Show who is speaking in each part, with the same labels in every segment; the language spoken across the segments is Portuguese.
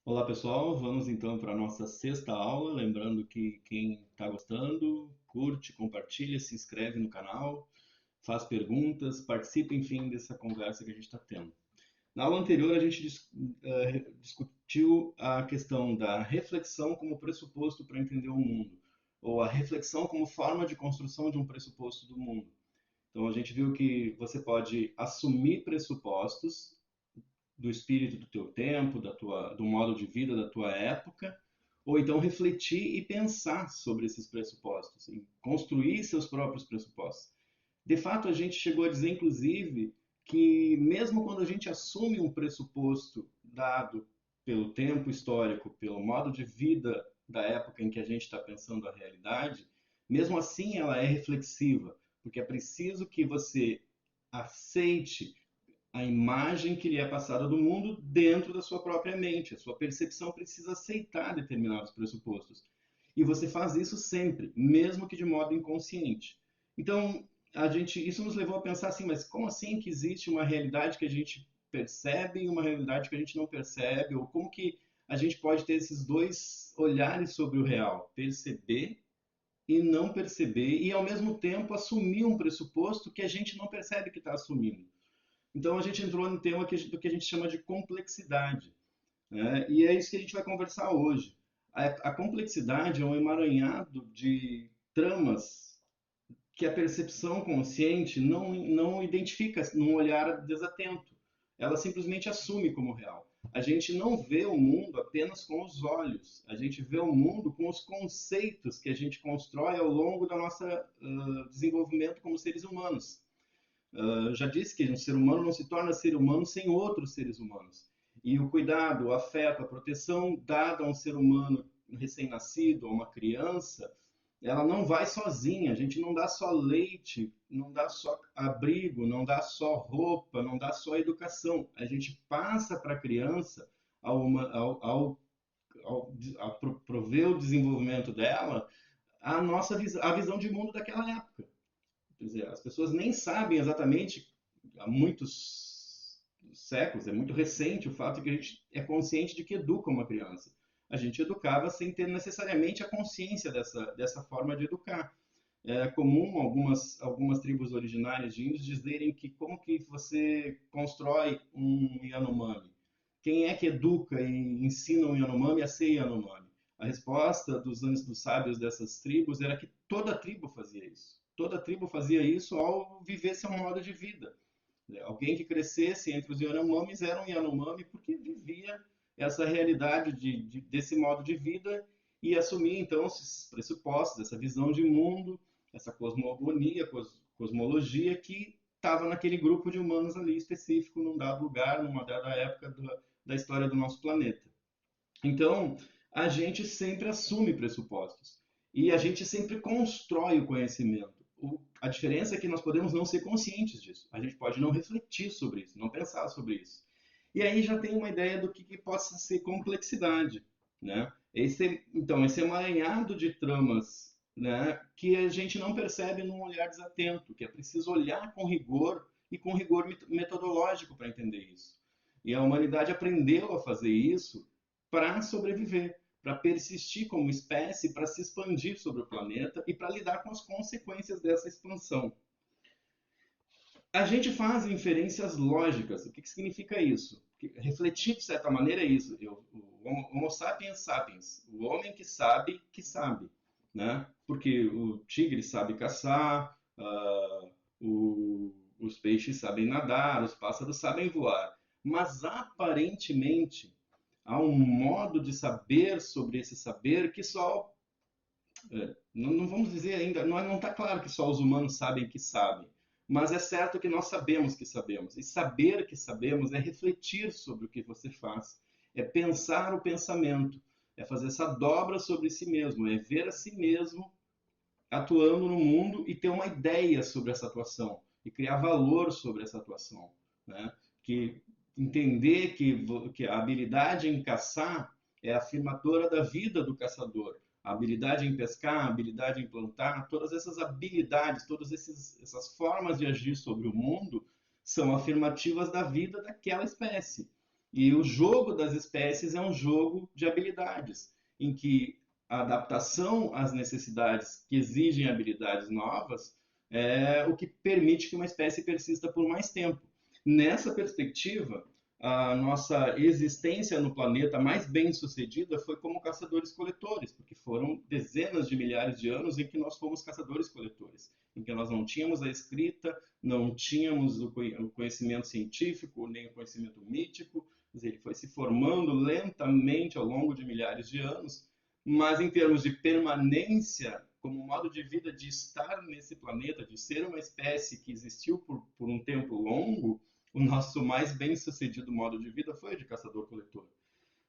Speaker 1: Olá pessoal, vamos então para a nossa sexta aula. Lembrando que quem está gostando, curte, compartilha, se inscreve no canal, faz perguntas, participa, enfim, dessa conversa que a gente está tendo. Na aula anterior, a gente discutiu a questão da reflexão como pressuposto para entender o mundo, ou a reflexão como forma de construção de um pressuposto do mundo. Então, a gente viu que você pode assumir pressupostos do espírito do teu tempo, do modo de vida da tua época, ou então refletir e pensar sobre esses pressupostos, e construir seus próprios pressupostos. De fato, a gente chegou a dizer, inclusive, que mesmo quando a gente assume um pressuposto dado pelo tempo histórico, pelo modo de vida da época em que a gente está pensando a realidade, mesmo assim ela é reflexiva, porque é preciso que você aceite a imagem que lhe é passada do mundo dentro da sua própria mente. A sua percepção precisa aceitar determinados pressupostos. E você faz isso sempre, mesmo que de modo inconsciente. Então, isso nos levou a pensar assim, mas como assim que existe uma realidade que a gente percebe e uma realidade que a gente não percebe? Ou como que a gente pode ter esses dois olhares sobre o real? Perceber e não perceber, e ao mesmo tempo assumir um pressuposto que a gente não percebe que está assumindo. Então a gente entrou no tema do que a gente chama de complexidade, né? E é isso que a gente vai conversar hoje. A complexidade é um emaranhado de tramas que a percepção consciente não identifica num olhar desatento. Ela simplesmente assume como real. A gente não vê o mundo apenas com os olhos, a gente vê o mundo com os conceitos que a gente constrói ao longo do nosso desenvolvimento como seres humanos. Já disse que um ser humano não se torna ser humano sem outros seres humanos. E o cuidado, o afeto, a proteção dada a um ser humano recém-nascido, a uma criança, ela não vai sozinha. A gente não dá só leite, não dá só abrigo, não dá só roupa, não dá só educação. A gente passa para a criança, ao prover o desenvolvimento dela, a visão de mundo daquela época. Quer dizer, as pessoas nem sabem exatamente, há muitos séculos, é muito recente o fato de que a gente é consciente de que educa uma criança. A gente educava sem ter necessariamente a consciência dessa forma de educar. É comum algumas tribos originárias de índios dizerem que como que você constrói um Yanomami? Quem é que educa e ensina um Yanomami a ser Yanomami? A resposta dos sábios dessas tribos era que toda a tribo fazia isso. Toda a tribo fazia isso ao viver seu modo de vida. Alguém que crescesse entre os Yanomamis era um Yanomami porque vivia essa realidade desse modo de vida e assumia então esses pressupostos, essa visão de mundo, essa cosmogonia, cosmologia que estava naquele grupo de humanos ali específico, num dado lugar, numa dada época da história do nosso planeta. Então, a gente sempre assume pressupostos e a gente sempre constrói o conhecimento. A diferença é que nós podemos não ser conscientes disso. A gente pode não refletir sobre isso, não pensar sobre isso. E aí já tem uma ideia do que possa ser complexidade, né? Esse emaranhado de tramas, né, que a gente não percebe num olhar desatento, que é preciso olhar com rigor e com rigor metodológico para entender isso. E a humanidade aprendeu a fazer isso para sobreviver, para persistir como espécie, para se expandir sobre o planeta e para lidar com as consequências dessa expansão. A gente faz inferências lógicas. O que significa isso? Refletir, de certa maneira, é isso. O Homo sapiens sapiens, o homem que sabe. Né? Porque o tigre sabe caçar, os peixes sabem nadar, os pássaros sabem voar. Mas, aparentemente, há um modo de saber sobre esse saber que só. Não vamos dizer ainda, não está claro que só os humanos sabem que sabem, mas é certo que nós sabemos que sabemos. E saber que sabemos é refletir sobre o que você faz, é pensar o pensamento, é fazer essa dobra sobre si mesmo, é ver a si mesmo atuando no mundo e ter uma ideia sobre essa atuação e criar valor sobre essa atuação, né? Que entender que a habilidade em caçar é afirmadora da vida do caçador. A habilidade em pescar, a habilidade em plantar, todas essas habilidades, essas formas de agir sobre o mundo são afirmativas da vida daquela espécie. E o jogo das espécies é um jogo de habilidades, em que a adaptação às necessidades que exigem habilidades novas é o que permite que uma espécie persista por mais tempo. Nessa perspectiva, a nossa existência no planeta mais bem-sucedida foi como caçadores-coletores, porque foram dezenas de milhares de anos em que nós fomos caçadores-coletores, em que nós não tínhamos a escrita, não tínhamos o conhecimento científico, nem o conhecimento mítico, quer dizer, ele foi se formando lentamente ao longo de milhares de anos, mas em termos de permanência, como modo de vida de estar nesse planeta, de ser uma espécie que existiu por um tempo longo, o nosso mais bem-sucedido modo de vida foi o de caçador-coletor.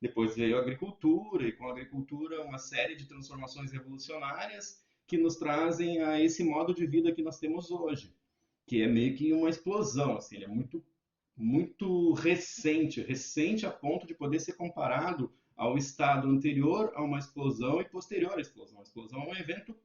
Speaker 1: Depois veio a agricultura, e com a agricultura uma série de transformações revolucionárias que nos trazem a esse modo de vida que nós temos hoje, que é meio que uma explosão, assim, ele é muito recente, recente a ponto de poder ser comparado ao estado anterior a uma explosão e posterior à explosão. A explosão é um evento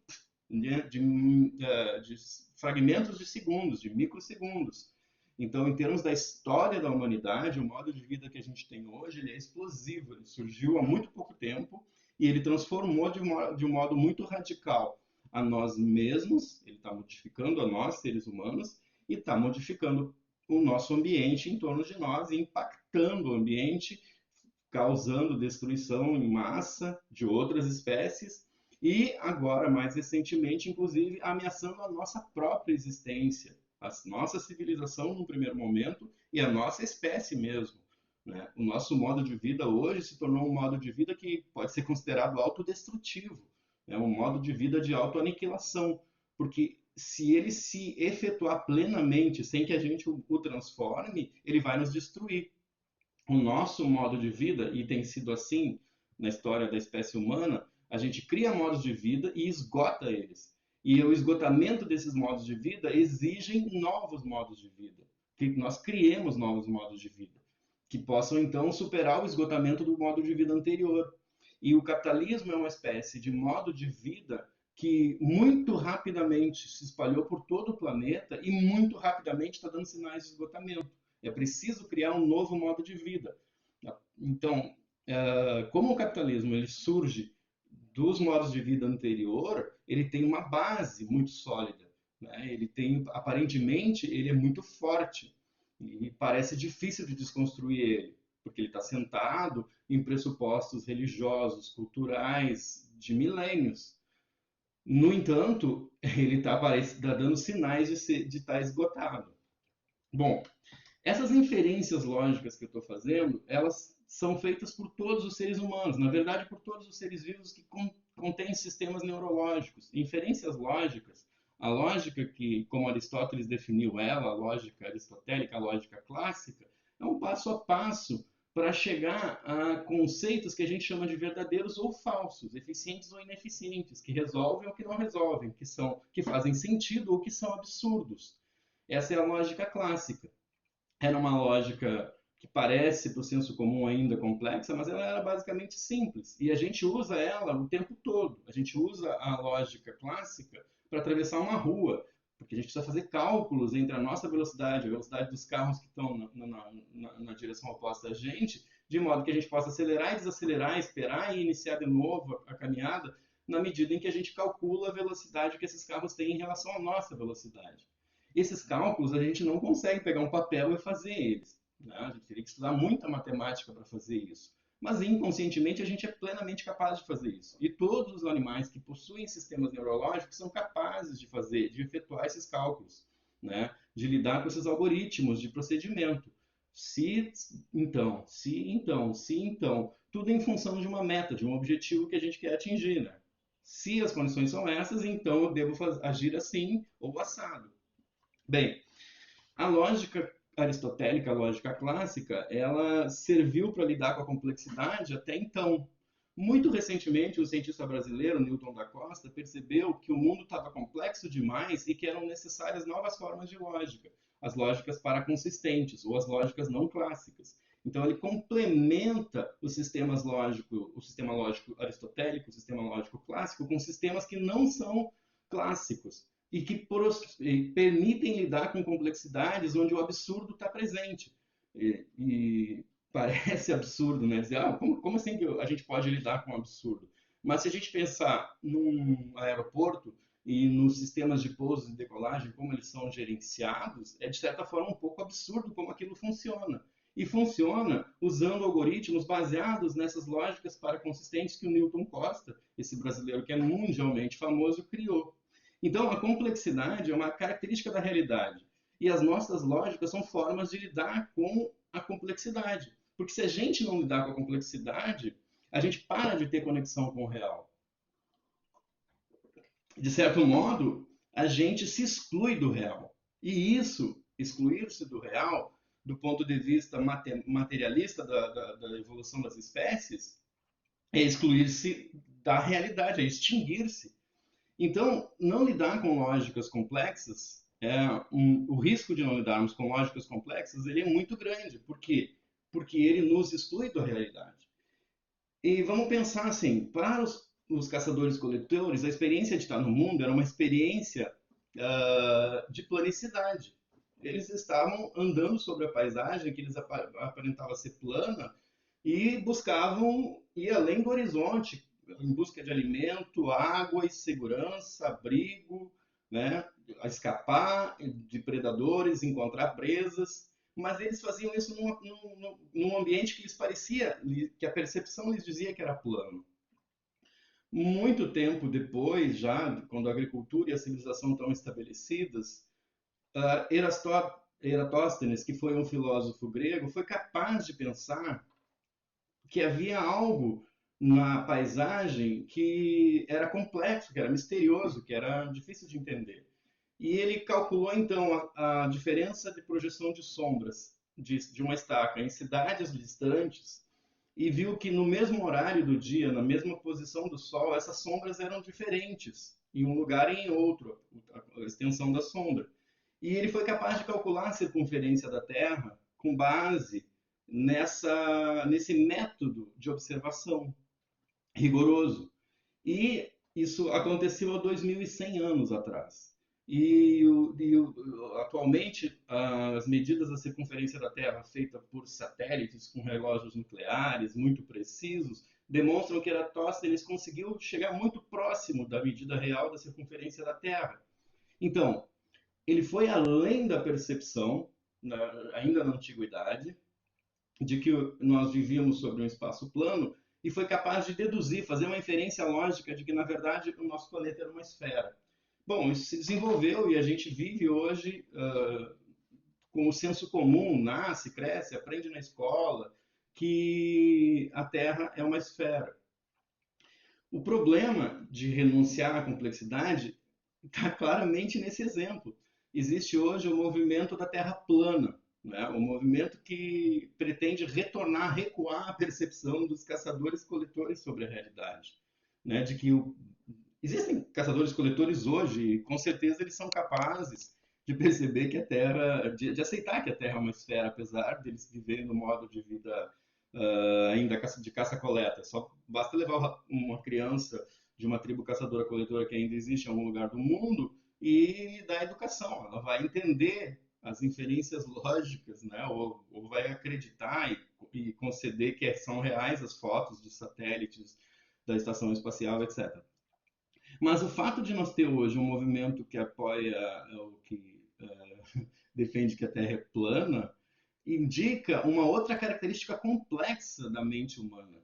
Speaker 1: de fragmentos de segundos, de microsegundos. Então, em termos da história da humanidade, o modo de vida que a gente tem hoje, ele é explosivo, ele surgiu há muito pouco tempo e ele transformou de um modo muito radical a nós mesmos, ele está modificando a nós, seres humanos, e está modificando o nosso ambiente em torno de nós, impactando o ambiente, causando destruição em massa de outras espécies e agora, mais recentemente, inclusive, ameaçando a nossa própria existência, a nossa civilização no primeiro momento e a nossa espécie mesmo. Né? O nosso modo de vida hoje se tornou um modo de vida que pode ser considerado autodestrutivo, é um modo de vida de autoaniquilação, porque se ele se efetuar plenamente, sem que a gente o transforme, ele vai nos destruir. O nosso modo de vida, e tem sido assim na história da espécie humana, a gente cria modos de vida e esgota eles. E o esgotamento desses modos de vida exigem novos modos de vida, que nós criemos novos modos de vida, que possam então superar o esgotamento do modo de vida anterior. E o capitalismo é uma espécie de modo de vida que muito rapidamente se espalhou por todo o planeta e muito rapidamente está dando sinais de esgotamento. É preciso criar um novo modo de vida. Então, como o capitalismo ele surge dos modos de vida anterior, ele tem uma base muito sólida. Né? Ele tem, aparentemente, ele é muito forte e parece difícil de desconstruir ele, porque ele está sentado em pressupostos religiosos, culturais de milênios. No entanto, ele está dando sinais de estar esgotado. Bom, essas inferências lógicas que eu estou fazendo, elas são feitas por todos os seres humanos, na verdade por todos os seres vivos que contêm sistemas neurológicos. Inferências lógicas, a lógica que, como Aristóteles definiu ela, a lógica aristotélica, a lógica clássica, é um passo a passo para chegar a conceitos que a gente chama de verdadeiros ou falsos, eficientes ou ineficientes, que resolvem ou que não resolvem, que fazem sentido ou que são absurdos. Essa é a lógica clássica. Era uma lógica que parece para o senso comum ainda complexa, mas ela era basicamente simples. E a gente usa ela o tempo todo. A gente usa a lógica clássica para atravessar uma rua, porque a gente precisa fazer cálculos entre a nossa velocidade, a velocidade dos carros que estão na direção oposta a gente, de modo que a gente possa acelerar e desacelerar, esperar e iniciar de novo a caminhada, na medida em que a gente calcula a velocidade que esses carros têm em relação à nossa velocidade. Esses cálculos a gente não consegue pegar um papel e fazer eles. Né? A gente teria que estudar muita matemática para fazer isso. Mas inconscientemente a gente é plenamente capaz de fazer isso. E todos os animais que possuem sistemas neurológicos são capazes de fazer, de efetuar esses cálculos, né? De lidar com esses algoritmos de procedimento. Se então, tudo em função de uma meta, de um objetivo que a gente quer atingir. Né? Se as condições são essas, então eu devo agir assim ou assado. Bem, a lógica aristotélica, a lógica clássica, ela serviu para lidar com a complexidade até então. Muito recentemente, o cientista brasileiro Newton da Costa percebeu que o mundo estava complexo demais e que eram necessárias novas formas de lógica, as lógicas paraconsistentes ou as lógicas não clássicas. Então ele complementa o sistema lógico aristotélico, o sistema lógico clássico, com sistemas que não são clássicos e que permitem lidar com complexidades onde o absurdo está presente. E parece absurdo, né? Dizer, como assim que a gente pode lidar com o absurdo? Mas se a gente pensar num aeroporto e nos sistemas de pouso e decolagem, como eles são gerenciados, é de certa forma um pouco absurdo como aquilo funciona. E funciona usando algoritmos baseados nessas lógicas paraconsistentes que o Newton Costa, esse brasileiro que é mundialmente famoso, criou. Então, a complexidade é uma característica da realidade. E as nossas lógicas são formas de lidar com a complexidade. Porque se a gente não lidar com a complexidade, a gente para de ter conexão com o real. De certo modo, a gente se exclui do real. E isso, excluir-se do real, do ponto de vista materialista da evolução das espécies, é excluir-se da realidade, é extinguir-se. Então, não lidar com lógicas complexas, o risco de não lidarmos com lógicas complexas, ele é muito grande. Por quê? Porque ele nos exclui da realidade. E vamos pensar assim, para os caçadores-coletores, a experiência de estar no mundo era uma experiência de planicidade. Eles estavam andando sobre a paisagem, que eles aparentava ser plana, e buscavam ir além do horizonte, em busca de alimento, água e segurança, abrigo, né? A escapar de predadores, encontrar presas, mas eles faziam isso num ambiente que lhes parecia, que a percepção lhes dizia que era plano. Muito tempo depois, já quando a agricultura e a civilização estão estabelecidas, Eratóstenes, que foi um filósofo grego, foi capaz de pensar que havia algo na paisagem que era complexo, que era misterioso, que era difícil de entender. E ele calculou então a diferença de projeção de sombras de uma estaca em cidades distantes e viu que no mesmo horário do dia, na mesma posição do Sol, essas sombras eram diferentes em um lugar e em outro, a extensão da sombra. E ele foi capaz de calcular a circunferência da Terra com base nesse método de observação rigoroso. E isso aconteceu há 2.100 anos atrás. Atualmente, as medidas da circunferência da Terra, feitas por satélites com relógios nucleares muito precisos, demonstram que Eratóstenes conseguiu chegar muito próximo da medida real da circunferência da Terra. Então, ele foi além da percepção, ainda na antiguidade, de que nós vivíamos sobre um espaço plano e foi capaz de deduzir, fazer uma inferência lógica de que, na verdade, o nosso planeta era uma esfera. Bom, isso se desenvolveu e a gente vive hoje com o senso comum, nasce, cresce, aprende na escola que a Terra é uma esfera. O problema de renunciar à complexidade está claramente nesse exemplo. Existe hoje o movimento da Terra plana, né? Um movimento que pretende retornar, recuar a percepção dos caçadores-coletores sobre a realidade. Né? De que existem caçadores-coletores hoje, e com certeza eles são capazes de perceber que a Terra, de aceitar que a Terra é uma esfera, apesar deles viverem no modo de vida ainda de caça-coleta. Só basta levar uma criança de uma tribo caçadora-coletora que ainda existe em algum lugar do mundo e dar educação. Ela vai entender as inferências lógicas, né? Ou vai acreditar e conceder que são reais as fotos dos satélites da estação espacial, etc. Mas o fato de nós ter hoje um movimento que apoia ou que defende que a Terra é plana indica uma outra característica complexa da mente humana.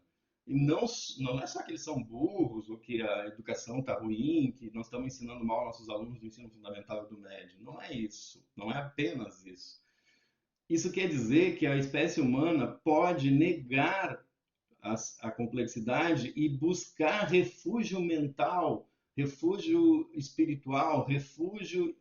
Speaker 1: E não é só que eles são burros, ou que a educação está ruim, que nós estamos ensinando mal nossos alunos do ensino fundamental e do médio. Não é isso. Não é apenas isso. Isso quer dizer que a espécie humana pode negar a complexidade e buscar refúgio mental, refúgio espiritual, refúgio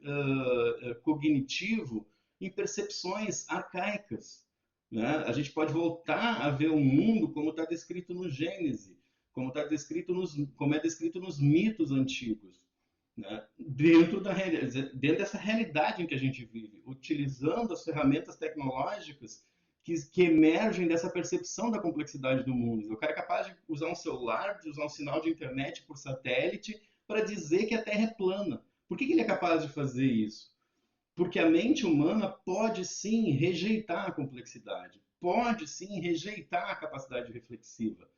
Speaker 1: cognitivo em percepções arcaicas. Né? A gente pode voltar a ver o mundo como está descrito no Gênesis, como é descrito nos mitos antigos. Né? Dentro dessa realidade em que a gente vive, utilizando as ferramentas tecnológicas que emergem dessa percepção da complexidade do mundo. O cara é capaz de usar um celular, de usar um sinal de internet por satélite para dizer que a Terra é plana. Por que ele é capaz de fazer isso? Porque a mente humana pode sim rejeitar a complexidade. pode sim rejeitar a capacidade reflexiva.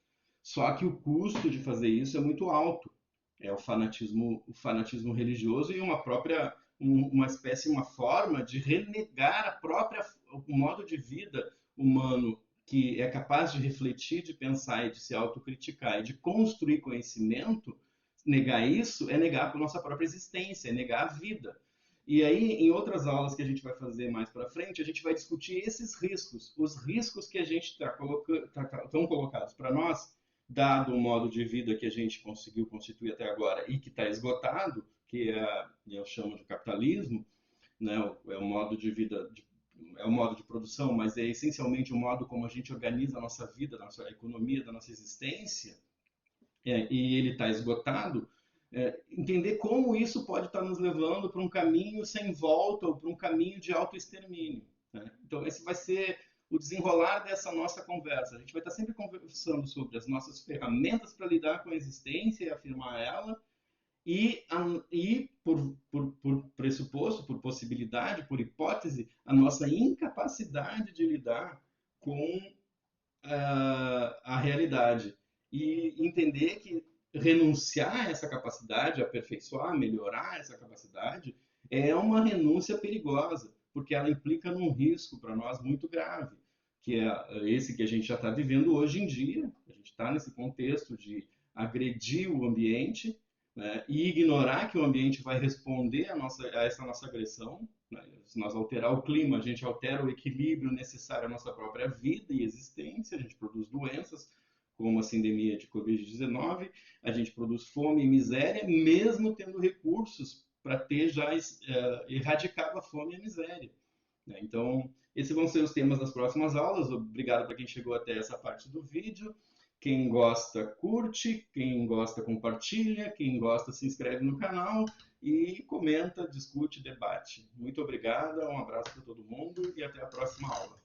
Speaker 1: Só que o custo de fazer isso é muito alto. É o fanatismo religioso e uma própria, uma espécie, uma forma de renegar a própria, o modo de vida humano que é capaz de refletir, de pensar e de se autocriticar e de construir conhecimento. Negar isso é negar a nossa própria existência, é negar a vida. E aí, em outras aulas que a gente vai fazer mais para frente, a gente vai discutir esses riscos, os riscos que a gente estão colocados para nós, dado o modo de vida que a gente conseguiu constituir até agora e que está esgotado, que eu chamo de capitalismo, né? É o modo de vida, é o modo de produção, mas é essencialmente o modo como a gente organiza a nossa vida, a nossa economia, da nossa existência, e ele está esgotado, entender como isso pode estar nos levando para um caminho sem volta ou para um caminho de autoextermínio. Né? Então, esse vai ser o desenrolar dessa nossa conversa. A gente vai estar sempre conversando sobre as nossas ferramentas para lidar com a existência e afirmar ela, e por pressuposto, por possibilidade, por hipótese, a nossa incapacidade de lidar com a realidade e entender que renunciar a essa capacidade, aperfeiçoar, melhorar essa capacidade, é uma renúncia perigosa, porque ela implica num risco para nós muito grave, que é esse que a gente já está vivendo hoje em dia. A gente está nesse contexto de agredir o ambiente, né, e ignorar que o ambiente vai responder a essa nossa agressão. Né? Se nós alterar o clima, a gente altera o equilíbrio necessário à nossa própria vida e existência, a gente produz doenças, como a sindemia de Covid-19, a gente produz fome e miséria, mesmo tendo recursos para ter já erradicado a fome e a miséria. Né? Então, esses vão ser os temas das próximas aulas. Obrigado para quem chegou até essa parte do vídeo. Quem gosta, curte. Quem gosta, compartilha. Quem gosta, se inscreve no canal e comenta, discute, debate. Muito obrigado, um abraço para todo mundo e até a próxima aula.